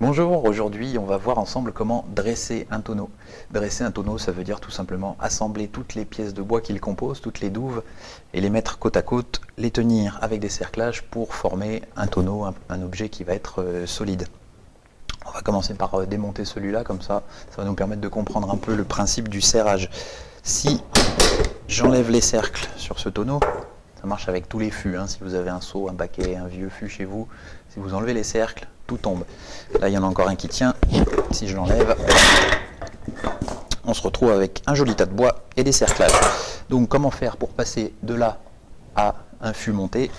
Bonjour, aujourd'hui on va voir ensemble comment dresser un tonneau. Dresser un tonneau, ça veut dire tout simplement assembler toutes les pièces de bois qu'il compose, toutes les douves, et les mettre côte à côte, les tenir avec des cerclages pour former un tonneau, un objet qui va être solide. On va commencer par démonter celui-là, comme ça va nous permettre de comprendre un peu le principe du serrage. Si j'enlève les cercles sur ce tonneau, ça marche avec tous les fûts, hein. Si vous avez un seau, un baquet, un vieux fût chez vous, si vous enlevez les cercles, tout tombe. Là, il y en a encore un qui tient. Si je l'enlève, on se retrouve avec un joli tas de bois et des cerclages. Donc, comment faire pour passer de là à un fût monté?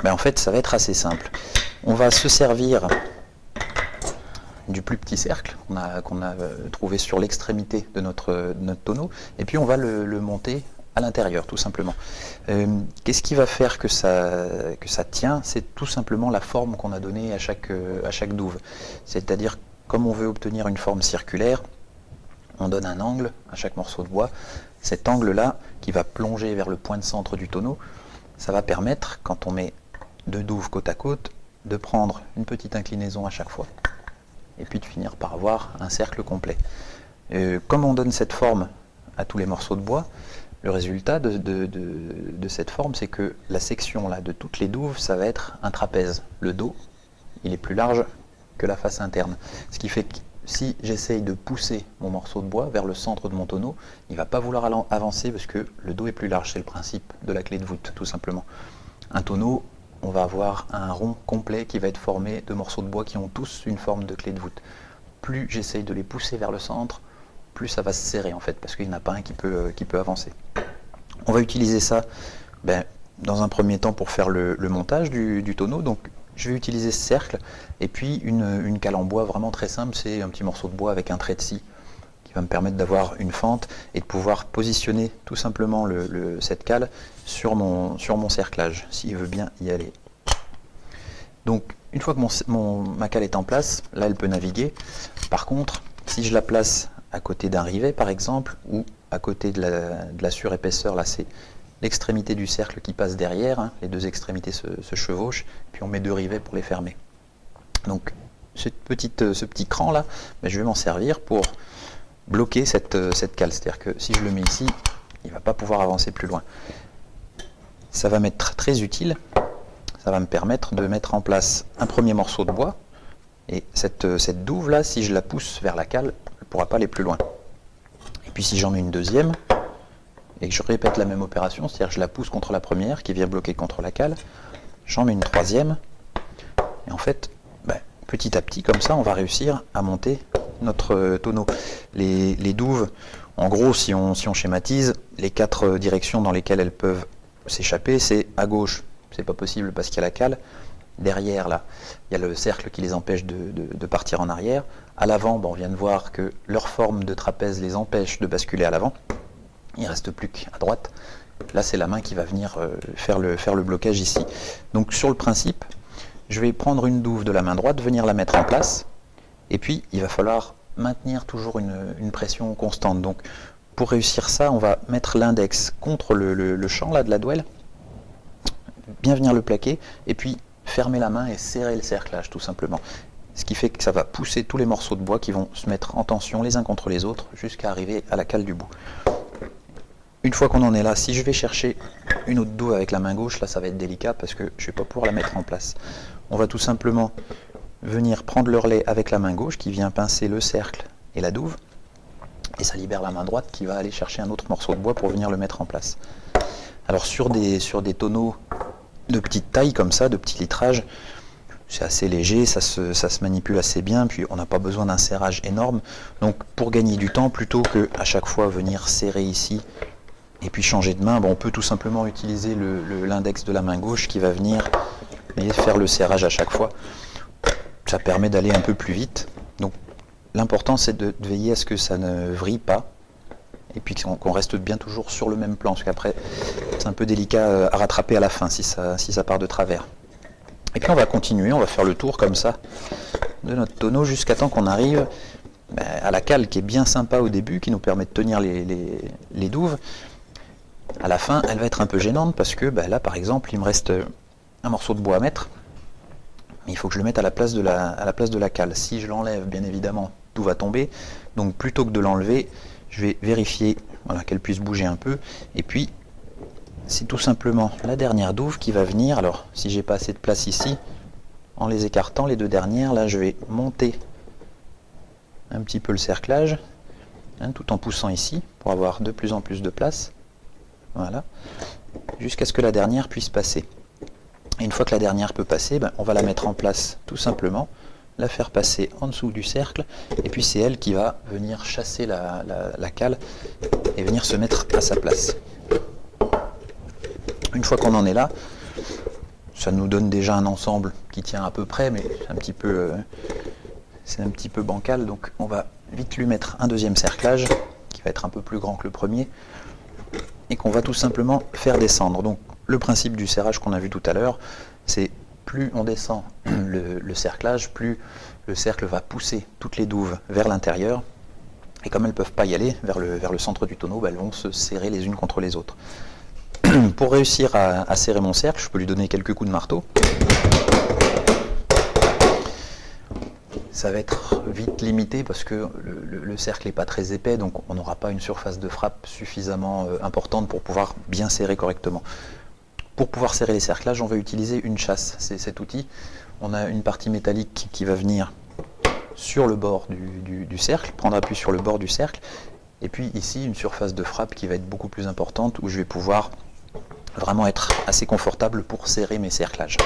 En fait, ça va être assez simple. On va se servir du plus petit cercle qu'on a trouvé sur l'extrémité de notre tonneau, et puis on va le monter à l'intérieur, tout simplement. Qu'est-ce qui va faire que ça tient? C'est tout simplement la forme qu'on a donnée à chaque douve. C'est-à-dire, comme on veut obtenir une forme circulaire, on donne un angle à chaque morceau de bois. Cet angle-là, qui va plonger vers le point de centre du tonneau, ça va permettre, quand on met deux douves côte à côte, de prendre une petite inclinaison à chaque fois, et puis de finir par avoir un cercle complet. Comme on donne cette forme à tous les morceaux de bois, le résultat de cette forme, c'est que la section là, de toutes les douves, ça va être un trapèze. Le dos, il est plus large que la face interne. Ce qui fait que si j'essaye de pousser mon morceau de bois vers le centre de mon tonneau, il ne va pas vouloir avancer parce que le dos est plus large. C'est le principe de la clé de voûte, tout simplement. Un tonneau, on va avoir un rond complet qui va être formé de morceaux de bois qui ont tous une forme de clé de voûte. Plus j'essaye de les pousser vers le centre, plus ça va se serrer en fait, parce qu'il n'y en a pas un qui peut avancer. On va utiliser ça dans un premier temps pour faire le montage du tonneau. Donc je vais utiliser ce cercle, et puis une cale en bois vraiment très simple, c'est un petit morceau de bois avec un trait de scie qui va me permettre d'avoir une fente et de pouvoir positionner tout simplement cette cale sur mon cerclage, s'il veut bien y aller. Donc une fois que ma cale est en place, là elle peut naviguer. Par contre, si je la place à côté d'un rivet par exemple, ou à côté de la surépaisseur, là c'est l'extrémité du cercle qui passe derrière, hein, les deux extrémités se chevauchent, puis on met deux rivets pour les fermer. Donc ce petit cran là, je vais m'en servir pour bloquer cette cale, c'est-à-dire que si je le mets ici, il ne va pas pouvoir avancer plus loin. Ça va m'être très utile, ça va me permettre de mettre en place un premier morceau de bois, et cette douve là, si je la pousse vers la cale, elle ne pourra pas aller plus loin. Et puis si j'en mets une deuxième, et que je répète la même opération, c'est-à-dire que je la pousse contre la première, qui vient bloquer contre la cale, j'en mets une troisième, et en fait, petit à petit, comme ça, on va réussir à monter notre tonneau. Les douves, en gros, si on schématise, les quatre directions dans lesquelles elles peuvent s'échapper, c'est à gauche, c'est pas possible parce qu'il y a la cale. Derrière, là, il y a le cercle qui les empêche de partir en arrière. À l'avant, on vient de voir que leur forme de trapèze les empêche de basculer à l'avant. Il ne reste plus qu'à droite. Là, c'est la main qui va venir faire le blocage ici. Donc, sur le principe, je vais prendre une douve de la main droite, venir la mettre en place, et puis il va falloir maintenir toujours une pression constante. Donc, pour réussir ça, on va mettre l'index contre le champ là, de la douelle, bien venir le plaquer, et puis fermer la main et serrer le cerclage tout simplement. Ce qui fait que ça va pousser tous les morceaux de bois qui vont se mettre en tension les uns contre les autres jusqu'à arriver à la cale du bout. Une fois qu'on en est là, si je vais chercher une autre douve avec la main gauche, là ça va être délicat parce que je ne vais pas pouvoir la mettre en place. On va tout simplement venir prendre le relais avec la main gauche qui vient pincer le cercle et la douve, et ça libère la main droite qui va aller chercher un autre morceau de bois pour venir le mettre en place. Alors sur des tonneaux de petite taille comme ça, de petit litrage, c'est assez léger, ça se manipule assez bien, puis on n'a pas besoin d'un serrage énorme. Donc pour gagner du temps, plutôt que à chaque fois venir serrer ici et puis changer de main, on peut tout simplement utiliser l'index de la main gauche qui va venir faire le serrage à chaque fois. Ça permet d'aller un peu plus vite. Donc l'important c'est de veiller à ce que ça ne vrille pas, et puis qu'on reste bien toujours sur le même plan, parce qu'après c'est un peu délicat à rattraper à la fin si ça part de travers. Et puis on va continuer, on va faire le tour comme ça de notre tonneau jusqu'à temps qu'on arrive à la cale qui est bien sympa au début, qui nous permet de tenir les douves. À la fin, elle va être un peu gênante parce que là par exemple, il me reste un morceau de bois à mettre. il faut que je le mette à la place de la cale. Si je l'enlève, bien évidemment, tout va tomber. Donc plutôt que de l'enlever, je vais vérifier voilà, qu'elle puisse bouger un peu. Et puis, c'est tout simplement la dernière douve qui va venir. Alors, si j'ai pas assez de place ici, en les écartant, les deux dernières, là, je vais monter un petit peu le cerclage, hein, tout en poussant ici, pour avoir de plus en plus de place. Voilà. Jusqu'à ce que la dernière puisse passer. Et une fois que la dernière peut passer, ben, on va la mettre en place tout simplement, la faire passer en dessous du cercle, et puis c'est elle qui va venir chasser la cale et venir se mettre à sa place. Une fois qu'on en est là, ça nous donne déjà un ensemble qui tient à peu près, mais c'est un petit peu bancal, donc on va vite lui mettre un deuxième cerclage, qui va être un peu plus grand que le premier, et qu'on va tout simplement faire descendre. Donc le principe du serrage qu'on a vu tout à l'heure, c'est plus on descend le cerclage, plus le cercle va pousser toutes les douves vers l'intérieur, et comme elles ne peuvent pas y aller vers le centre du tonneau, ben elles vont se serrer les unes contre les autres. Pour réussir à serrer mon cercle, je peux lui donner quelques coups de marteau. Ça va être vite limité parce que le cercle n'est pas très épais, donc on n'aura pas une surface de frappe suffisamment importante pour pouvoir bien serrer correctement. Pour pouvoir serrer les cerclages, on va utiliser une chasse. C'est cet outil. On a une partie métallique qui va venir sur le bord du cercle, prendre appui sur le bord du cercle, et puis ici une surface de frappe qui va être beaucoup plus importante où je vais pouvoir vraiment être assez confortable pour serrer mes cerclages.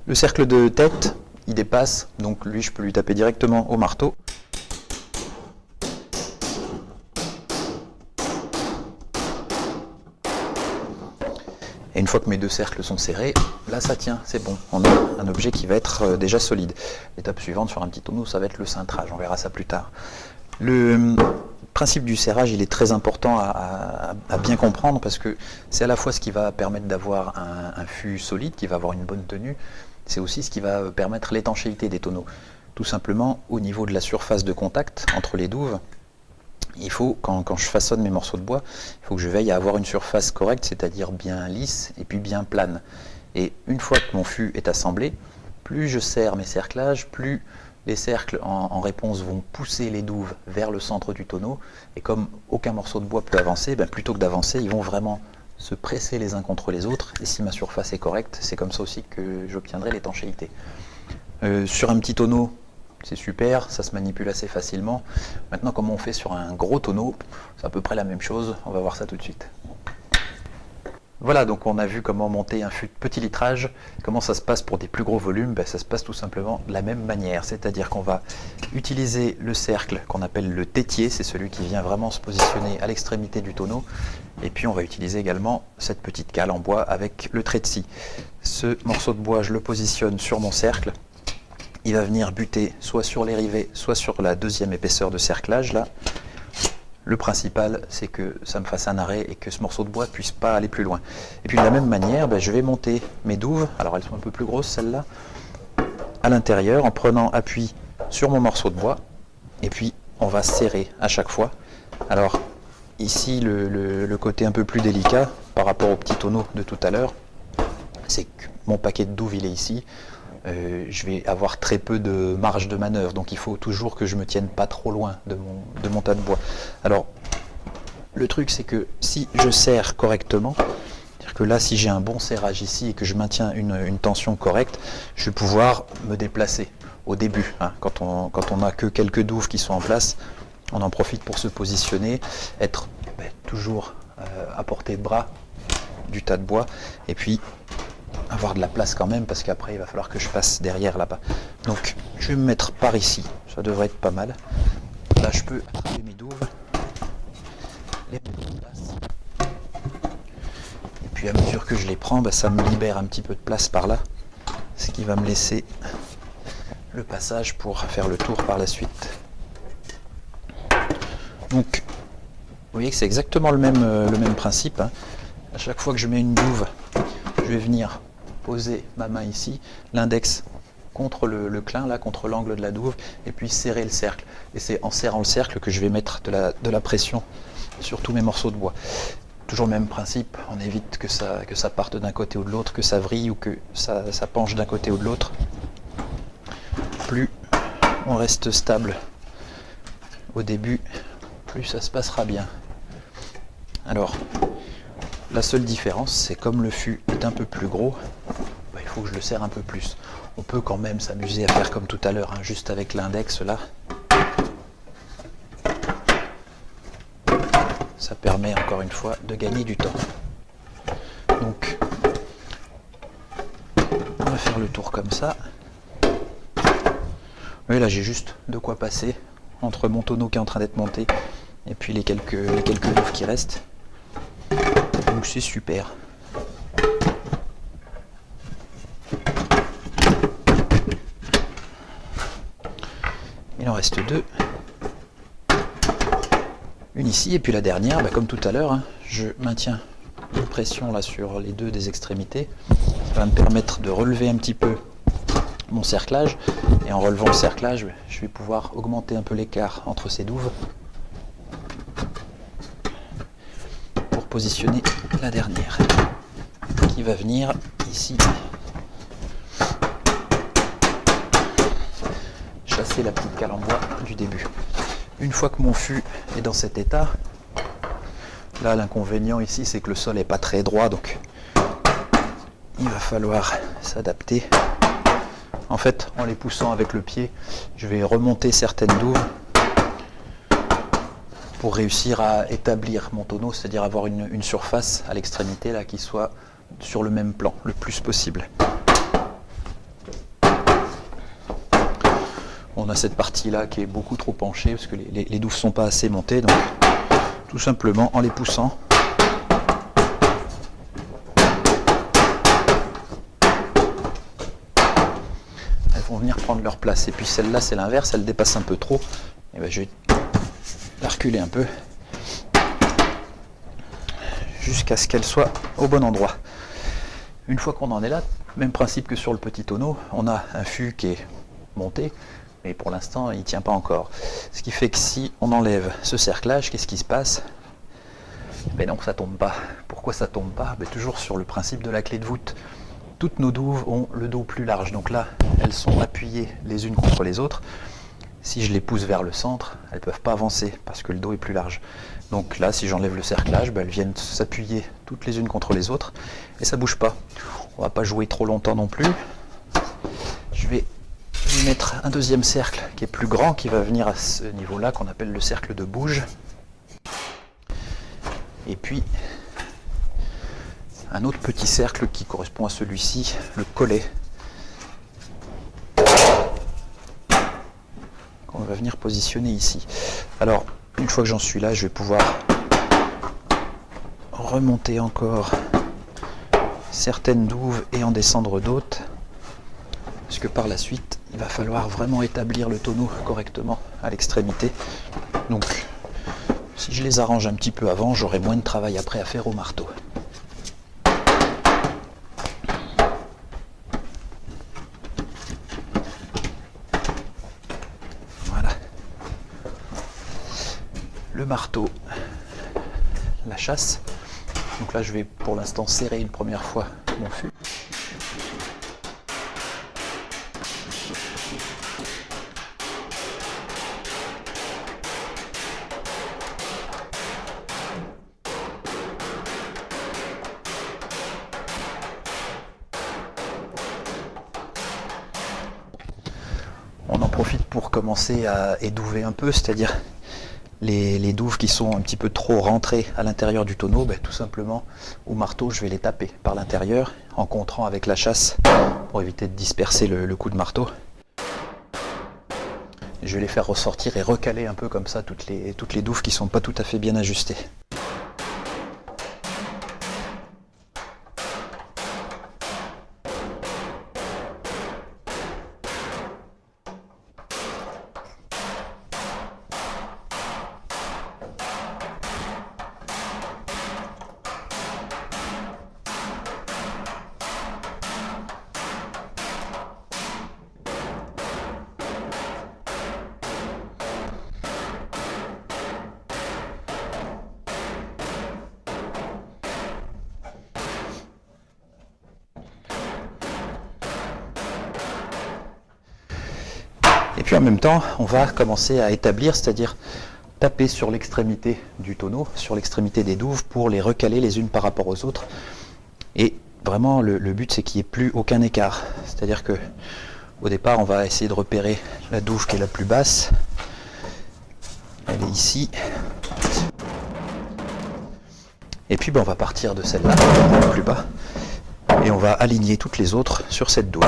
Le cercle de tête, il dépasse, donc lui je peux lui taper directement au marteau. Et une fois que mes deux cercles sont serrés, là ça tient, c'est bon. On a un objet qui va être déjà solide. L'étape suivante sur un petit tonneau, ça va être le cintrage, on verra ça plus tard. Le principe du serrage, il est très important à bien comprendre parce que c'est à la fois ce qui va permettre d'avoir un fût solide, qui va avoir une bonne tenue, c'est aussi ce qui va permettre l'étanchéité des tonneaux. Tout simplement, au niveau de la surface de contact entre les douves, il faut, quand je façonne mes morceaux de bois, il faut que je veille à avoir une surface correcte, c'est-à-dire bien lisse et puis bien plane. Et une fois que mon fût est assemblé, plus je serre mes cerclages, plus les cercles en réponse vont pousser les douves vers le centre du tonneau. Et comme aucun morceau de bois peut avancer, ben plutôt que d'avancer, ils vont vraiment se presser les uns contre les autres. Et si ma surface est correcte, c'est comme ça aussi que j'obtiendrai l'étanchéité. Sur un petit tonneau, c'est super, ça se manipule assez facilement. Maintenant, comment on fait sur un gros tonneau? C'est à peu près la même chose, on va voir ça tout de suite. Voilà, donc on a vu comment monter un fût de petit litrage. Comment ça se passe pour des plus gros volumes? Ben, ça se passe tout simplement de la même manière, c'est-à-dire qu'on va utiliser le cercle qu'on appelle le tétier, c'est celui qui vient vraiment se positionner à l'extrémité du tonneau, et puis on va utiliser également cette petite cale en bois avec le trait de scie. Ce morceau de bois, je le positionne sur mon cercle, il va venir buter soit sur les rivets, soit sur la deuxième épaisseur de cerclage là. Le principal, c'est que ça me fasse un arrêt et que ce morceau de bois ne puisse pas aller plus loin. Et puis de la même manière, ben, je vais monter mes douves, alors elles sont un peu plus grosses celles-là, à l'intérieur en prenant appui sur mon morceau de bois, et puis on va serrer à chaque fois. Alors ici, le côté un peu plus délicat par rapport au petit tonneau de tout à l'heure, c'est que mon paquet de douves, il est ici. Je vais avoir très peu de marge de manœuvre, donc il faut toujours que je me tienne pas trop loin de mon tas de bois. Alors, le truc c'est que si je serre correctement, c'est-à-dire que là si j'ai un bon serrage ici et que je maintiens une tension correcte, je vais pouvoir me déplacer au début. Hein, quand on n'a que quelques douves qui sont en place, on en profite pour se positionner, être toujours à portée de bras du tas de bois, et puis avoir de la place quand même parce qu'après il va falloir que je passe derrière là-bas. Donc je vais me mettre par ici, ça devrait être pas mal. Là je peux attraper mes douves, les mettre en place. Et puis à mesure que je les prends, ça me libère un petit peu de place par là, ce qui va me laisser le passage pour faire le tour par la suite. Donc vous voyez que c'est exactement le même principe. Hein. À chaque fois que je mets une douve, je vais venir poser ma main ici, l'index contre le clin, là, contre l'angle de la douve, et puis serrer le cercle. Et c'est en serrant le cercle que je vais mettre de la pression sur tous mes morceaux de bois. Toujours le même principe, on évite que ça parte d'un côté ou de l'autre, que ça vrille ou que ça penche d'un côté ou de l'autre. Plus on reste stable au début, plus ça se passera bien. Alors, la seule différence, c'est comme le fût est un peu plus gros, il faut que je le serre un peu plus. On peut quand même s'amuser à faire comme tout à l'heure, hein, juste avec l'index là. Ça permet encore une fois de gagner du temps. Donc, on va faire le tour comme ça. Oui, là j'ai juste de quoi passer entre mon tonneau qui est en train d'être monté et puis les quelques douves qui restent. Donc c'est super. Il en reste deux. Une ici et puis la dernière, comme tout à l'heure, hein, je maintiens une pression là sur les deux des extrémités. Ça va me permettre de relever un petit peu mon cerclage et en relevant le cerclage, je vais pouvoir augmenter un peu l'écart entre ces douves pour positionner la dernière qui va venir ici chasser la petite cale en bois du début. Une fois que mon fût est dans cet état, là l'inconvénient ici c'est que le sol n'est pas très droit, donc il va falloir s'adapter. En fait, en les poussant avec le pied, je vais remonter certaines douves pour réussir à établir mon tonneau, c'est-à-dire avoir une surface à l'extrémité là qui soit sur le même plan le plus possible. On a cette partie là qui est beaucoup trop penchée parce que les douves ne sont pas assez montées, donc tout simplement en les poussant, elles vont venir prendre leur place. Et puis celle-là c'est l'inverse, elle dépasse un peu trop, et je vais la reculer un peu jusqu'à ce qu'elle soit au bon endroit. Une fois qu'on en est là, même principe que sur le petit tonneau, on a un fût qui est monté, mais pour l'instant il ne tient pas encore. Ce qui fait que si on enlève ce cerclage, qu'est-ce qui se passe? Donc ça tombe pas. Pourquoi ça tombe pas? Toujours sur le principe de la clé de voûte. Toutes nos douves ont le dos plus large, donc là elles sont appuyées les unes contre les autres. Si je les pousse vers le centre, elles ne peuvent pas avancer parce que le dos est plus large. Donc là, si j'enlève le cerclage, elles viennent s'appuyer toutes les unes contre les autres et ça ne bouge pas. On ne va pas jouer trop longtemps non plus. Je vais lui mettre un deuxième cercle qui est plus grand, qui va venir à ce niveau-là, qu'on appelle le cercle de bouge. Et puis, un autre petit cercle qui correspond à celui-ci, le collet. On va venir positionner ici. Alors, une fois que j'en suis là, je vais pouvoir remonter encore certaines douves et en descendre d'autres, parce que par la suite, il va falloir vraiment établir le tonneau correctement à l'extrémité. Donc, si je les arrange un petit peu avant, j'aurai moins de travail après à faire au marteau. Le marteau, la chasse. Donc là je vais pour l'instant serrer une première fois mon fût. On en profite pour commencer à édouver un peu, c'est-à-dire les douves qui sont un petit peu trop rentrées à l'intérieur du tonneau, tout simplement au marteau je vais les taper par l'intérieur en contrant avec la chasse pour éviter de disperser le coup de marteau. Je vais les faire ressortir et recaler un peu comme ça toutes les douves qui ne sont pas tout à fait bien ajustées. puis en même temps, on va commencer à établir, c'est-à-dire taper sur l'extrémité du tonneau, sur l'extrémité des douves, pour les recaler les unes par rapport aux autres. Et vraiment, le but, c'est qu'il n'y ait plus aucun écart. C'est-à-dire que au départ, on va essayer de repérer la douve qui est la plus basse. Elle est ici. Et puis on va partir de celle-là, la plus bas, et on va aligner toutes les autres sur cette douve.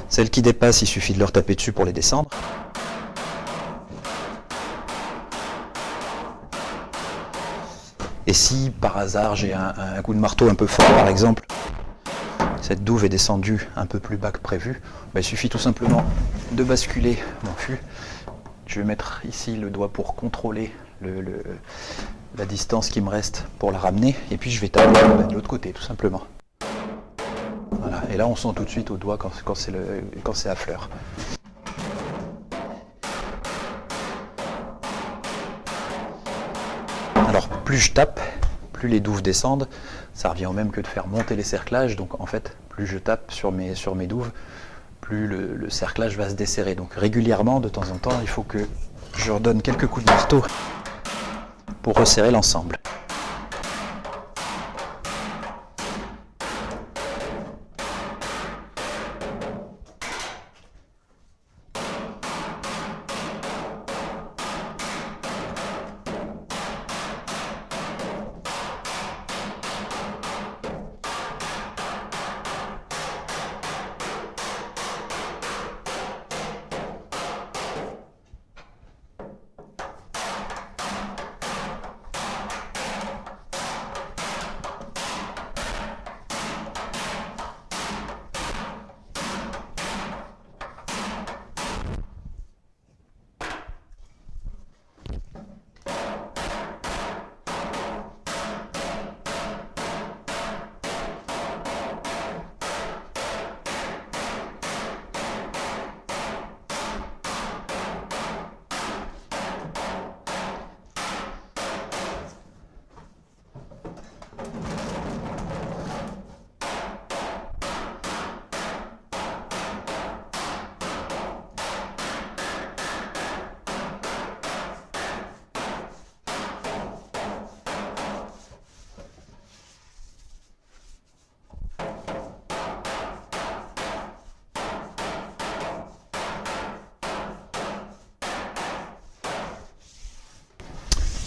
Celles qui dépassent, il suffit de leur taper dessus pour les descendre. Et si par hasard j'ai un coup de marteau un peu fort par exemple, cette douve est descendue un peu plus bas que prévu, il suffit tout simplement de basculer mon fût. Je vais mettre ici le doigt pour contrôler la distance qui me reste pour la ramener, et puis je vais taper de l'autre côté tout simplement. Voilà. Et là on sent tout de suite au doigt quand c'est à fleur. Alors plus je tape, plus les douves descendent, ça revient au même que de faire monter les cerclages, donc en fait plus je tape sur mes douves, plus le cerclage va se desserrer. Donc régulièrement, de temps en temps, il faut que je redonne quelques coups de marteau pour resserrer l'ensemble.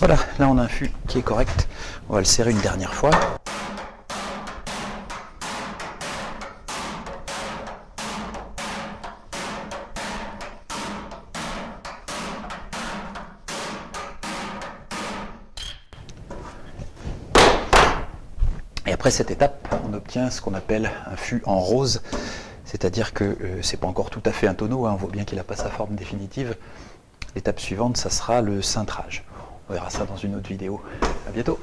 Voilà, là on a un fût qui est correct. On va le serrer une dernière fois. Et après cette étape, on obtient ce qu'on appelle un fût en rose, c'est-à-dire que c'est pas encore tout à fait un tonneau, on voit bien qu'il n'a pas sa forme définitive. L'étape suivante, ça sera le cintrage. On verra ça dans une autre vidéo. À bientôt.